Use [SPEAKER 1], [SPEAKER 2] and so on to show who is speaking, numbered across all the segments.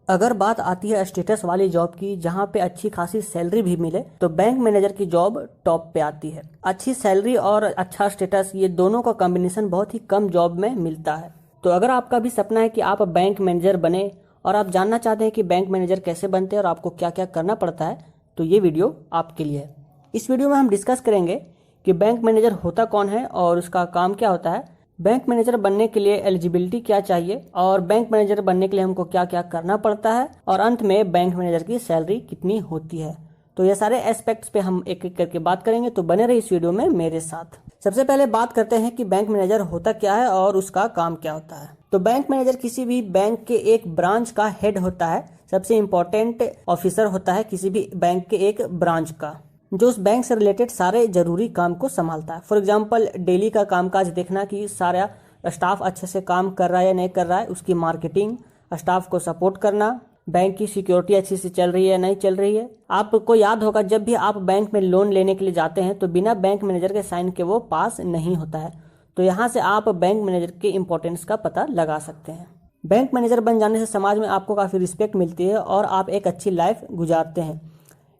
[SPEAKER 1] अगर बात आती है स्टेटस वाली जॉब की जहां पे अच्छी खासी सैलरी भी मिले तो बैंक मैनेजर की जॉब टॉप पे आती है। अच्छी सैलरी और अच्छा स्टेटस ये दोनों का कॉम्बिनेशन बहुत ही कम जॉब में मिलता है। तो अगर आपका भी सपना है कि आप बैंक मैनेजर बने और आप जानना चाहते हैं कि बैंक मैनेजर कैसे बनते हैं और आपको क्या क्या करना पड़ता है तो ये वीडियो आपके लिए है। इस वीडियो में हम डिस्कस करेंगे कि बैंक मैनेजर होता कौन है और उसका काम क्या होता है, बैंक मैनेजर बनने के लिए एलिजिबिलिटी क्या चाहिए और बैंक मैनेजर बनने के लिए हमको क्या क्या करना पड़ता है और अंत में बैंक मैनेजर की सैलरी कितनी होती है। तो ये सारे एस्पेक्ट्स पे हम एक एक करके बात करेंगे, तो बने रहिए इस वीडियो में मेरे साथ। सबसे पहले बात करते हैं कि बैंक मैनेजर होता क्या है और उसका काम क्या होता है। तो बैंक मैनेजर किसी भी बैंक के एक ब्रांच का हेड होता है, सबसे इम्पोर्टेंट ऑफिसर होता है किसी भी बैंक के एक ब्रांच का, जो उस बैंक से रिलेटेड सारे जरूरी काम को संभालता है। फॉर एग्जांपल डेली का कामकाज देखना कि सारा स्टाफ अच्छे से काम कर रहा है या नहीं कर रहा है, उसकी मार्केटिंग, स्टाफ को सपोर्ट करना, बैंक की सिक्योरिटी अच्छी से चल रही है या नहीं चल रही है। आपको याद होगा जब भी आप बैंक में लोन लेने के लिए जाते हैं तो बिना बैंक मैनेजर के साइन के वो पास नहीं होता है। तो यहाँ से आप बैंक मैनेजर के इम्पोर्टेंस का पता लगा सकते हैं। बैंक मैनेजर बन जाने से समाज में आपको काफ़ी रिस्पेक्ट मिलती है और आप एक अच्छी लाइफ गुजारते हैं।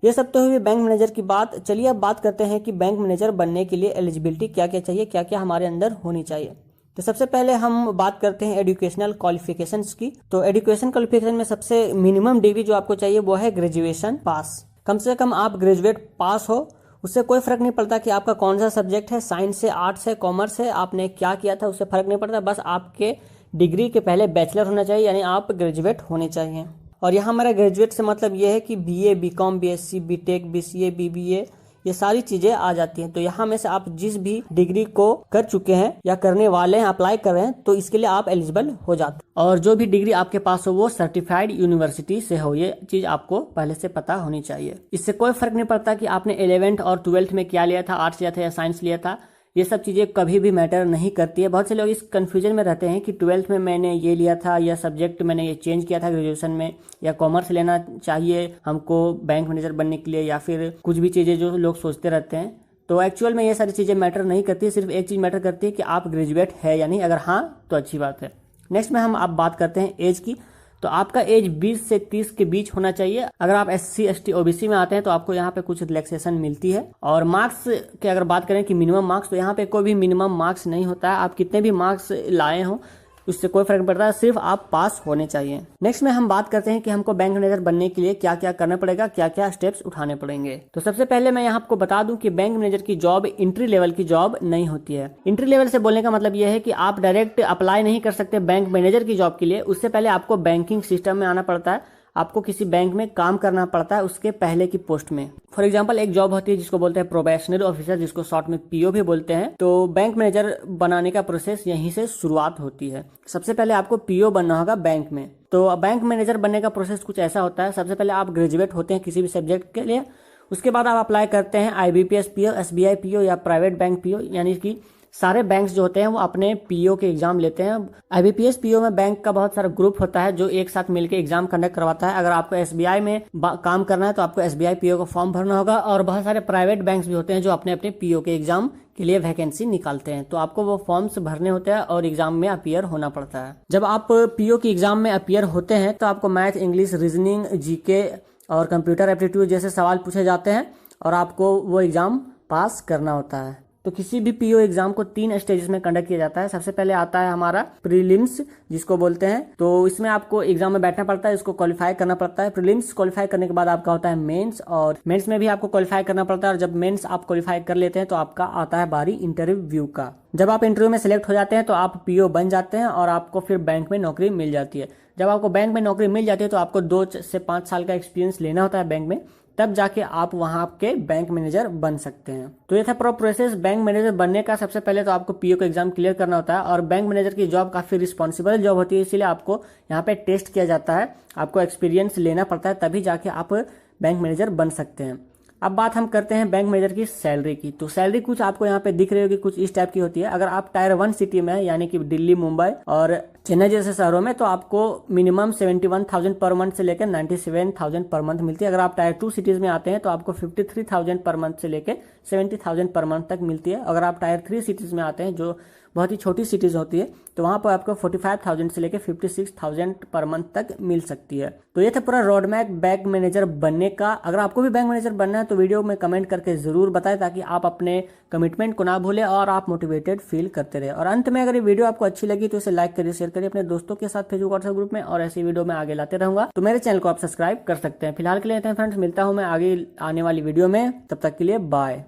[SPEAKER 1] ये सब तो हुई बैंक मैनेजर की बात। चलिए अब बात करते हैं कि बैंक मैनेजर बनने के लिए एलिजिबिलिटी क्या क्या चाहिए, क्या क्या हमारे अंदर होनी चाहिए। तो सबसे पहले हम बात करते हैं एजुकेशनल क्वालिफिकेशंस की। तो एजुकेशन क्वालिफिकेशन में सबसे मिनिमम डिग्री जो आपको चाहिए वो है ग्रेजुएशन पास। कम से कम आप ग्रेजुएट पास हो, उससे कोई फर्क नहीं पड़ता कि आपका कौन सा सब्जेक्ट है, साइंस है, आर्ट्स है, कॉमर्स है, आपने क्या किया था उससे फर्क नहीं पड़ता। बस आपके डिग्री के पहले बैचलर होना चाहिए, यानी आप ग्रेजुएट होने चाहिए। और यहाँ हमारा ग्रेजुएट से मतलब ये है कि BA, BCom, BSc, BTech, BCA, BBA ये सारी चीजें आ जाती हैं। तो यहाँ में से आप जिस भी डिग्री को कर चुके हैं या करने वाले हैं, अप्लाई कर रहे हैं, तो इसके लिए आप एलिजिबल हो जाते हैं। और जो भी डिग्री आपके पास हो वो सर्टिफाइड यूनिवर्सिटी से हो, ये चीज आपको पहले से पता होनी चाहिए। इससे कोई फर्क नहीं पड़ता कि आपने 11th और 12th में क्या लिया था, आर्ट्स लिया था या साइंस लिया था, ये सब चीज़ें कभी भी मैटर नहीं करती है। बहुत से लोग इस कंफ्यूजन में रहते हैं कि 12th में मैंने ये लिया था या सब्जेक्ट मैंने ये चेंज किया था ग्रेजुएशन में, या कॉमर्स लेना चाहिए हमको बैंक मैनेजर बनने के लिए, या फिर कुछ भी चीज़ें जो लोग सोचते रहते हैं। तो एक्चुअल में ये सारी चीज़ें मैटर नहीं करती, सिर्फ एक चीज़ मैटर करती है कि आप ग्रेजुएट है या नहीं। अगर हाँ तो अच्छी बात है। नेक्स्ट में हम आप बात करते हैं एज की। तो आपका एज 20 से 30 के बीच होना चाहिए। अगर आप SC, ST, OBC में आते हैं तो आपको यहाँ पे कुछ रिलैक्सेशन मिलती है। और मार्क्स की अगर बात करें कि मिनिमम मार्क्स, तो यहाँ पे कोई भी मिनिमम मार्क्स नहीं होता है। आप कितने भी मार्क्स लाए हो उससे कोई फर्क नहीं पड़ता है, सिर्फ आप पास होने चाहिए। नेक्स्ट में हम बात करते हैं कि हमको बैंक मैनेजर बनने के लिए क्या क्या करना पड़ेगा, क्या क्या स्टेप्स उठाने पड़ेंगे। तो सबसे पहले मैं यहाँ आपको बता दूं कि बैंक मैनेजर की जॉब एंट्री लेवल की जॉब नहीं होती है। एंट्री लेवल से बोलने का मतलब यह है कि आप डायरेक्ट अप्लाई नहीं कर सकते बैंक मैनेजर की जॉब के लिए। उससे पहले आपको बैंकिंग सिस्टम में आना पड़ता है, आपको किसी बैंक में काम करना पड़ता है उसके पहले की पोस्ट में। फॉर एग्जांपल एक जॉब होती है जिसको बोलते हैं प्रोबेशनरी ऑफिसर, जिसको शॉर्ट में PO भी बोलते हैं। तो बैंक मैनेजर बनाने का प्रोसेस यहीं से शुरुआत होती है। सबसे पहले आपको PO बनना होगा बैंक में। तो बैंक मैनेजर बनने का प्रोसेस कुछ ऐसा होता है। सबसे पहले आप ग्रेजुएट होते हैं किसी भी सब्जेक्ट के लिए, उसके बाद आप अप्लाई करते हैं IBPS PO, SBI PO या प्राइवेट बैंक PO, यानी कि सारे बैंक्स जो होते हैं वो अपने PO के एग्जाम लेते हैं। IBPS PO में बैंक का बहुत सारा ग्रुप होता है जो एक साथ मिलकर एग्जाम कंडक्ट करवाता है। अगर आपको SBI में काम करना है तो आपको SBI PO का फॉर्म भरना होगा। और बहुत सारे प्राइवेट बैंक्स भी होते हैं जो अपने अपने PO के एग्जाम के लिए वैकेंसी निकालते हैं, तो आपको वो फॉर्म्स भरने होते हैं और एग्जाम में अपीयर होना पड़ता है। जब आप PO की एग्जाम में अपीयर होते हैं तो आपको मैथ, इंग्लिश, रीजनिंग, GK और कंप्यूटर एप्टीट्यूड जैसे सवाल पूछे जाते हैं और आपको वो एग्जाम पास करना होता है। तो किसी भी PO एग्जाम को 3 स्टेजेस में कंडक्ट किया जाता है। सबसे पहले आता है हमारा प्रीलिम्स जिसको बोलते हैं। तो इसमें आपको एग्जाम में बैठना पड़ता है, इसको क्वालिफाई करना पड़ता है। प्रीलिम्स क्वालिफाई करने के बाद आपका होता है मेंस, और मेंस में भी आपको क्वालिफाई करना पड़ता है। और जब मेंस आप क्वालिफाई कर लेते हैं तो आपका आता है बारी इंटरव्यू का। जब आप इंटरव्यू में सिलेक्ट हो जाते हैं तो आप PO बन जाते हैं और आपको फिर बैंक में नौकरी मिल जाती है। जब आपको बैंक में नौकरी मिल जाती है तो आपको 2 से 5 साल का एक्सपीरियंस लेना होता है बैंक में, तब जाके आप वहां के बैंक मैनेजर बन सकते हैं। तो ये था पूरा प्रोसेस बैंक मैनेजर बनने का। सबसे पहले तो आपको PO का एग्जाम क्लियर करना होता है। और बैंक मैनेजर की जॉब काफी रिस्पॉन्सिबल जॉब होती है, इसीलिए आपको यहाँ पे टेस्ट किया जाता है, आपको एक्सपीरियंस लेना पड़ता है, तभी जाके आप बैंक मैनेजर बन सकते हैं। अब बात हम करते हैं बैंक मैनेजर की सैलरी की। तो सैलरी कुछ आपको यहाँ पे दिख रही होगी, कुछ इस टाइप की होती है। अगर आप टायर 1 सिटी में है, यानी कि दिल्ली, मुंबई और चेन्नई जैसे शहरों में, तो आपको मिनिमम 71,000 पर मंथ से लेकर 97,000 पर मंथ मिलती है। अगर आप टायर 2 सिटीज में आते हैं तो आपको 53,000 पर मंथ से लेकर 70,000 पर मंथ तक मिलती है। अगर आप टायर 3 सिटीज में आते हैं जो बहुत ही छोटी सिटीज़ होती है, तो वहाँ पर आपको 45,000 से लेकर 56,000 पर मंथ तक मिल सकती है। तो ये था पूरा रोड मैप बैंक मैनेजर बनने का। अगर आपको भी बैंक मैनेजर बनना है तो वीडियो में कमेंट करके ज़रूर बताएं, ताकि आप अपने कमिटमेंट को ना भूलें और आप मोटिवेटेड फील करते रहे। और अंत में अगर ये वीडियो आपको अच्छी लगी तो इसे लाइक करिए, शेयर करिए अपने दोस्तों के साथ फेसबुक व्हाट्सएप ग्रुप में, और ऐसी वीडियो में आगे लाते रहूंगा। तो मेरे चैनल को आप सब्सक्राइब कर सकते हैं। फिलहाल के लिए फ्रेंड्स मिलता हूं मैं आगे आने वाली वीडियो में, तब तक के लिए बाय।